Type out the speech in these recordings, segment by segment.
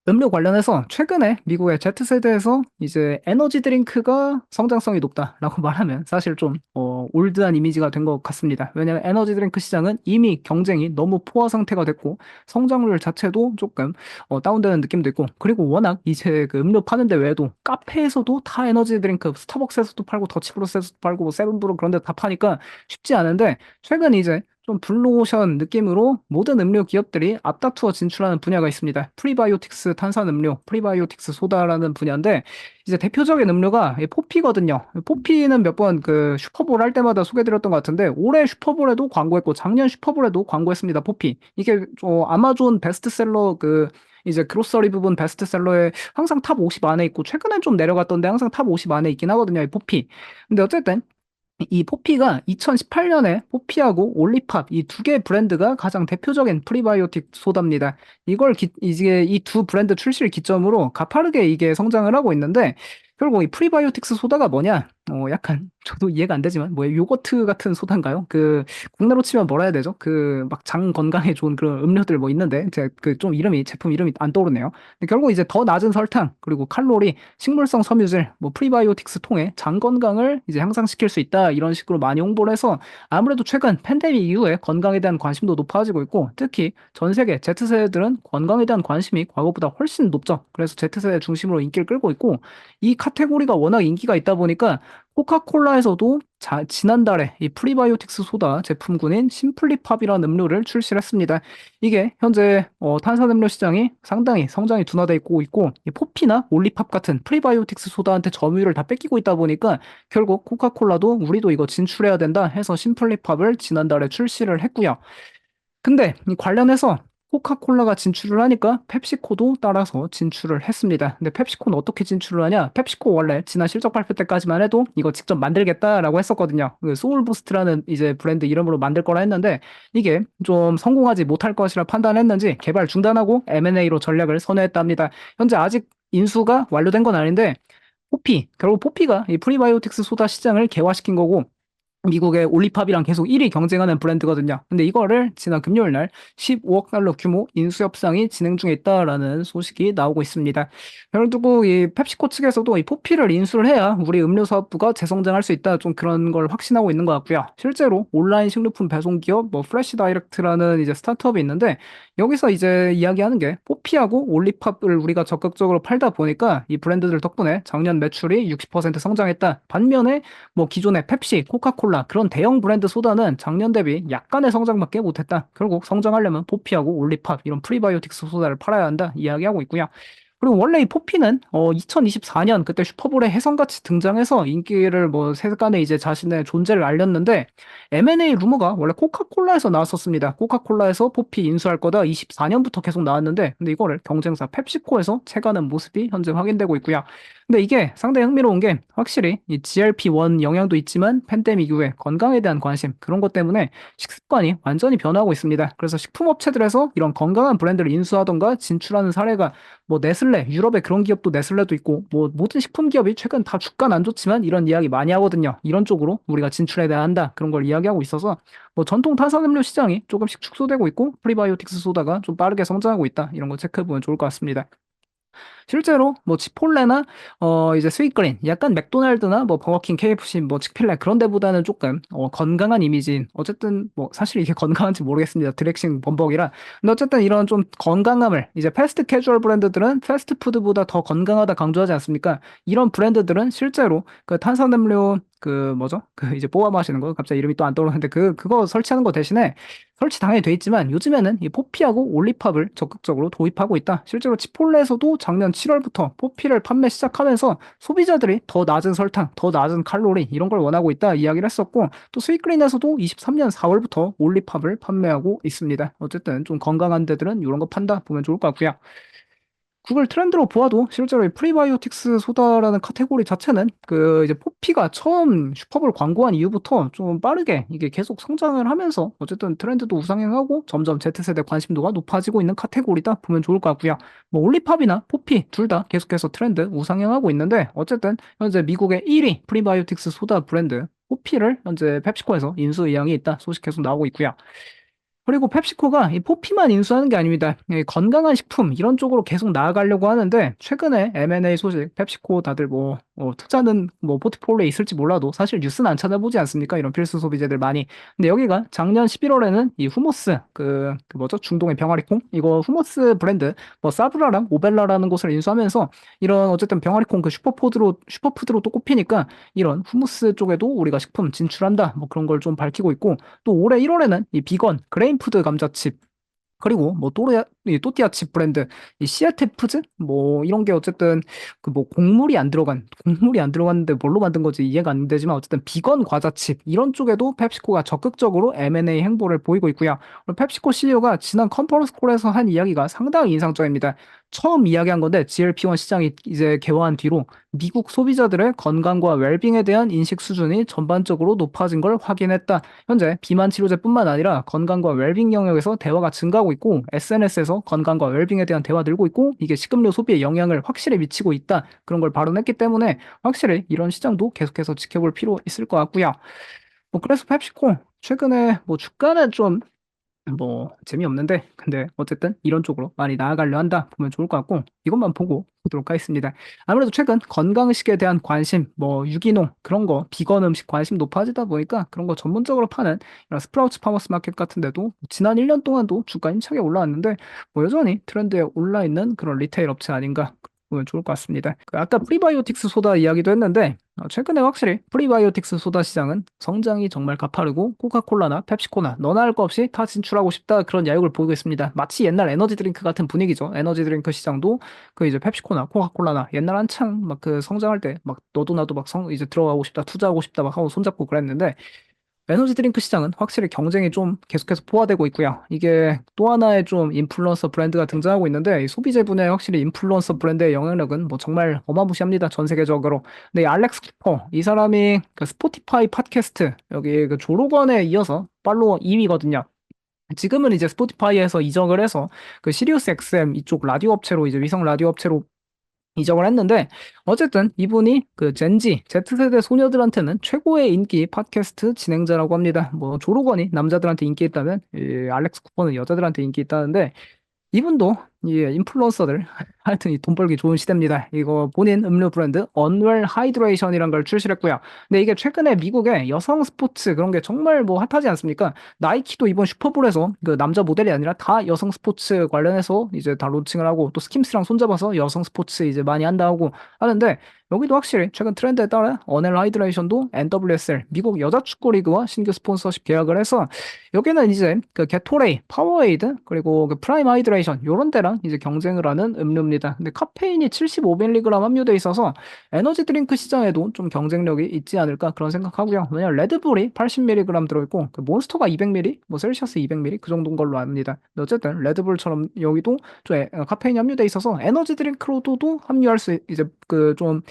음료 관련해서 최근에 미국의 Z세대에서 이제 에너지 드링크가 성장성이 높다라고 말하면 사실 좀 올드한 이미지가 된 것 같습니다. 왜냐하면 에너지 드링크 시장은 이미 경쟁이 너무 포화 상태가 됐고 성장률 자체도 조금 다운되는 느낌도 있고, 그리고 워낙 이제 그 음료 파는 데 외에도 카페에서도 다 에너지 드링크, 스타벅스에서도 팔고 더치브루스에서도 팔고 뭐 세븐브루 그런 데 다 파니까 쉽지 않은데, 최근 이제 좀 블루오션 느낌으로 모든 음료 기업들이 앞다투어 진출하는 분야가 있습니다. 프리바이오틱스 탄산음료, 프리바이오틱스 소다라는 분야인데, 이제 대표적인 음료가 이 포피거든요. 포피는 몇 번 그 슈퍼볼 할 때마다 소개드렸던 것 같은데, 올해 슈퍼볼에도 광고했고 작년 슈퍼볼에도 광고했습니다. 포피. 이게 아마존 베스트셀러 이제 그로서리 부분 베스트셀러에 항상 탑 50 안에 있고, 최근엔 좀 내려갔던데 항상 탑 50 안에 있긴 하거든요, 이 포피. 근데 어쨌든 이 포피가 2018년에 포피하고 올리팝 이 두 개 브랜드가 가장 대표적인 프리바이오틱 소다입니다. 이제 이 두 브랜드 출시를 기점으로 가파르게 이게 성장을 하고 있는데, 결국 이 프리바이오틱스 소다가 뭐냐? 약간 저도 이해가 안 되지만 뭐 요거트 같은 소다인가요? 국내로 치면 뭐라 해야 되죠? 막 장 건강에 좋은 그런 음료들 뭐 있는데 제가 좀 제품 이름이 안 떠오르네요. 근데 결국 이제 더 낮은 설탕 그리고 칼로리, 식물성 섬유질, 뭐 프리바이오틱스 통해 장 건강을 이제 향상시킬 수 있다, 이런 식으로 많이 홍보를 해서 아무래도 최근 팬데믹 이후에 건강에 대한 관심도 높아지고 있고, 특히 전 세계 Z세대들은 건강에 대한 관심이 과거보다 훨씬 높죠. 그래서 Z세대 중심으로 인기를 끌고 있고, 이 카테고리가 워낙 인기가 있다 보니까 코카콜라에서도 지난달에 이 프리바이오틱스 소다 제품군인 심플리팝이라는 음료를 출시를 했습니다. 이게 현재 탄산음료 시장이 상당히 성장이 둔화돼 있고 이 포피나 올리팝 같은 프리바이오틱스 소다한테 점유율을 다 뺏기고 있다 보니까 결국 코카콜라도 우리도 이거 진출해야 된다 해서 심플리팝을 지난달에 출시를 했고요. 근데 이 관련해서 코카콜라가 진출을 하니까 펩시코도 따라서 진출을 했습니다. 근데 펩시코는 어떻게 진출을 하냐? 펩시코 원래 지난 실적 발표 때까지만 해도 이거 직접 만들겠다라고 했었거든요. 그 소울부스트라는 이제 브랜드 이름으로 만들 거라 했는데, 이게 좀 성공하지 못할 것이라 판단했는지 개발 중단하고 M&A로 전략을 선회했답니다. 현재 아직 인수가 완료된 건 아닌데, 결국 포피가 이 프리바이오틱스 소다 시장을 개화시킨 거고, 미국의 올리팝이랑 계속 1위 경쟁하는 브랜드거든요. 근데 이거를 지난 금요일 날 15억 달러 규모 인수 협상이 진행 중에 있다라는 소식이 나오고 있습니다. 결국 이 펩시코 측에서도 이 포피를 인수를 해야 우리 음료 사업부가 재성장할 수 있다, 좀 그런 걸 확신하고 있는 것 같고요. 실제로 온라인 식료품 배송 기업 뭐 프레시 다이렉트라는 이제 스타트업이 있는데, 여기서 이제 이야기하는 게 포피하고 올리팝을 우리가 적극적으로 팔다 보니까 이 브랜드들 덕분에 작년 매출이 60% 성장했다. 반면에 뭐 기존의 펩시, 코카콜라 그런 대형 브랜드 소다는 작년 대비 약간의 성장밖에 못했다. 결국 성장하려면 포피하고 올리팝 이런 프리바이오틱스 소다를 팔아야 한다 이야기하고 있고요. 그리고 원래 이 포피는 2024년 그때 슈퍼볼에 혜성같이 등장해서 인기를 뭐 세간에 이제 자신의 존재를 알렸는데, M&A 루머가 원래 코카콜라에서 나왔었습니다. 코카콜라에서 포피 인수할 거다 24년부터 계속 나왔는데, 근데 이거를 경쟁사 펩시코에서 채가는 모습이 현재 확인되고 있고요. 근데 이게 상당히 흥미로운 게, 확실히 이 GLP-1 영향도 있지만 팬데믹 이후에 건강에 대한 관심 그런 것 때문에 식습관이 완전히 변화하고 있습니다. 그래서 식품업체들에서 이런 건강한 브랜드를 인수하던가 진출하는 사례가 뭐 네슬레, 유럽의 그런 기업도 네슬레도 있고, 뭐 모든 식품 기업이 최근 다 주가는 안 좋지만 이런 이야기 많이 하거든요. 이런 쪽으로 우리가 진출해야 한다, 그런 걸 이야기하고 있어서 뭐 전통 탄산음료 시장이 조금씩 축소되고 있고 프리바이오틱스 소다가 좀 빠르게 성장하고 있다, 이런 거 체크해 보면 좋을 것 같습니다. 실제로 뭐 치폴레나 이제 스윗그린, 약간 맥도날드나 뭐 버거킹, KFC, 뭐 칙필레 그런 데보다는 조금 건강한 이미지인, 어쨌든 뭐 사실 이게 건강한지 모르겠습니다. 드렉싱 범벅이라. 근데 어쨌든 이런 좀 건강함을, 이제 패스트 캐주얼 브랜드들은 패스트푸드보다 더 건강하다 강조하지 않습니까? 이런 브랜드들은 실제로 그 탄산음료 뭐죠? 이제 뽑아 마시는 거 갑자기 이름이 또 안 떠오르는데, 그거 설치하는 거 대신에 설치 당연히 돼 있지만 요즘에는 이 포피하고 올리팝을 적극적으로 도입하고 있다. 실제로 치폴레에서도 작년 7월부터 포피를 판매 시작하면서 소비자들이 더 낮은 설탕, 더 낮은 칼로리 이런 걸 원하고 있다 이야기를 했었고, 또 스윗그린에서도 23년 4월부터 올리팝을 판매하고 있습니다. 어쨌든 좀 건강한 데들은 이런 거 판다 보면 좋을 것 같고요. 구글 트렌드로 보아도 실제로 이 프리바이오틱스 소다라는 카테고리 자체는 이제 포피가 처음 슈퍼볼 광고한 이후부터 좀 빠르게 이게 계속 성장을 하면서 어쨌든 트렌드도 우상향하고 점점 Z세대 관심도가 높아지고 있는 카테고리다 보면 좋을 것 같고요. 뭐 올리팝이나 포피 둘 다 계속해서 트렌드 우상향하고 있는데, 어쨌든 현재 미국의 1위 프리바이오틱스 소다 브랜드 포피를 현재 펩시코에서 인수 의향이 있다 소식 계속 나오고 있고요. 그리고 펩시코가 이 포피만 인수하는 게 아닙니다. 이 건강한 식품 이런 쪽으로 계속 나아가려고 하는데 최근에 M&A 소식, 펩시코 다들 뭐 투자는 뭐 포트폴리오에 있을지 몰라도 사실 뉴스는 안 찾아보지 않습니까? 이런 필수 소비재들 많이. 근데 여기가 작년 11월에는 이 후모스 그 뭐죠? 중동의 병아리콩 이거 후모스 브랜드 뭐 사브라랑 오벨라라는 곳을 인수하면서 이런 어쨌든 병아리콩 그 슈퍼푸드로 또 꼽히니까 이런 후무스 쪽에도 우리가 식품 진출한다 뭐 그런 걸 좀 밝히고 있고 또 올해 1월에는 이 비건 그레인푸드 감자칩 그리고 뭐 이 또띠아 칩 브랜드 이 시아테프즈 뭐 이런 게 어쨌든 그 뭐 곡물이 안 들어갔는데 뭘로 만든 거지 이해가 안 되지만 어쨌든 비건 과자칩 이런 쪽에도 펩시코가 적극적으로 M&A 행보를 보이고 있고요. 그리고 펩시코 CEO가 지난 컨퍼런스 콜에서 한 이야기가 상당히 인상적입니다. 처음 이야기한 건데 GLP-1 시장이 이제 개화한 뒤로 미국 소비자들의 건강과 웰빙에 대한 인식 수준이 전반적으로 높아진 걸 확인했다. 현재 비만 치료제뿐만 아니라 건강과 웰빙 영역에서 대화가 증가하고 있고 SNS에서 건강과 웰빙에 대한 대화 늘고 있고 이게 식음료 소비에 영향을 확실히 미치고 있다. 그런 걸 발언했기 때문에 확실히 이런 시장도 계속해서 지켜볼 필요 있을 것 같고요. 뭐 그래서 펩시코 최근에 뭐 주가는 좀 뭐 재미없는데 근데 어쨌든 이런 쪽으로 많이 나아가려 한다 보면 좋을 것 같고 이것만 보고 보도록 하겠습니다. 아무래도 최근 건강식에 대한 관심, 뭐 유기농 그런 거, 비건 음식 관심 높아지다 보니까 그런 거 전문적으로 파는 이런 스프라우츠 파머스 마켓 같은 데도 지난 1년 동안도 주가 힘차게 올라왔는데 뭐 여전히 트렌드에 올라 있는 그런 리테일 업체 아닌가 보면 좋을 것 같습니다. 그 아까 프리바이오틱스 소다 이야기도 했는데 최근에 확실히 프리바이오틱스 소다 시장은 성장이 정말 가파르고 코카콜라나 펩시코나 너나 할 거 없이 다 진출하고 싶다 그런 야욕을 보이고 있습니다. 마치 옛날 에너지 드링크 같은 분위기죠. 에너지 드링크 시장도 그 이제 펩시코나 코카콜라나 옛날 한창 막 그 성장할 때 막 너도 나도 막 이제 들어가고 싶다 투자하고 싶다 막 하고 손잡고 그랬는데 에너지 드링크 시장은 확실히 경쟁이 좀 계속해서 포화되고 있고요. 이게 또 하나의 좀 인플루언서 브랜드가 등장하고 있는데 이 소비재 분야에 확실히 인플루언서 브랜드의 영향력은 뭐 정말 어마무시합니다. 전 세계적으로. 근데 이 알렉스 쿠퍼 이 사람이 그 스포티파이 팟캐스트 여기 그 조로건에 이어서 팔로워 2위거든요. 지금은 이제 스포티파이에서 이적을 해서 그 시리우스 XM 이쪽 라디오 업체로 이제 위성 라디오 업체로 이적을 했는데 어쨌든 이분이 그 젠지 Z세대 소녀들한테는 최고의 인기 팟캐스트 진행자라고 합니다. 뭐 조로건이 남자들한테 인기 있다면 이 알렉스 쿠퍼는 여자들한테 인기 있다는데 이분도 이 인플루언서들 하여튼 이 돈 벌기 좋은 시대입니다. 이거 본인 음료 브랜드 언웰 하이드레이션이란 걸 출시했고요. 근데 이게 최근에 미국에 여성 스포츠 그런 게 정말 뭐 핫하지 않습니까? 나이키도 이번 슈퍼볼에서 그 남자 모델이 아니라 다 여성 스포츠 관련해서 이제 다 론칭을 하고 또 스킴스랑 손잡아서 여성 스포츠 이제 많이 한다고 하는데 여기도 확실히 최근 트렌드에 따라 언웰 하이드레이션도 NWSL 미국 여자 축구 리그와 신규 스폰서십 계약을 해서 여기는 이제 그 게토레이, 파워에이드, 그리고 그 프라임 하이드레이션 요런 데랑 이제 경쟁을 하는 음료입니다. 근데 카페인이 75mg 함유돼 있어서 에너지 드링크 시장에도 좀 경쟁력이 있지 않을까 그런 생각하고요. 왜냐면 레드불이 80mg 들어있고 그 몬스터가 200ml, 뭐 셀시어스 200ml 그 정도인 걸로 압니다. 근데 어쨌든 레드불처럼 여기도 좀 카페인이 함유돼 있어서 에너지 드링크로도 함유할 수 이제 그 좀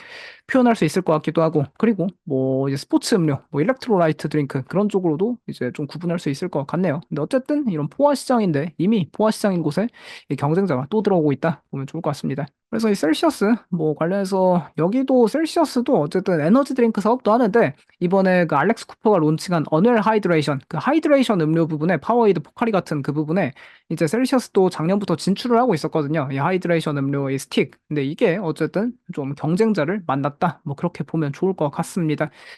표현할 수 있을 것 같기도 하고 그리고 뭐 이제 스포츠 음료, 뭐 일렉트로라이트 드링크 그런 쪽으로도 이제 좀 구분할 수 있을 것 같네요. 근데 어쨌든 이런 포화 시장인데 이미 포화 시장인 곳에 이 경쟁자가 또 들어오고 있다 보면 좋을 것 같습니다. 그래서 이 셀시어스 뭐 관련해서 여기도 셀시어스도 어쨌든 에너지 드링크 사업도 하는데 이번에 그 알렉스 쿠퍼가 론칭한 언웰 하이드레이션 그 하이드레이션 음료 부분에 파워에이드 포카리 같은 그 부분에 이제 셀시어스도 작년부터 진출을 하고 있었거든요. 이 하이드레이션 음료의 스틱. 근데 이게 어쨌든 좀 경쟁자를 만났다. 뭐 그렇게 보면 좋을 것 같습니다.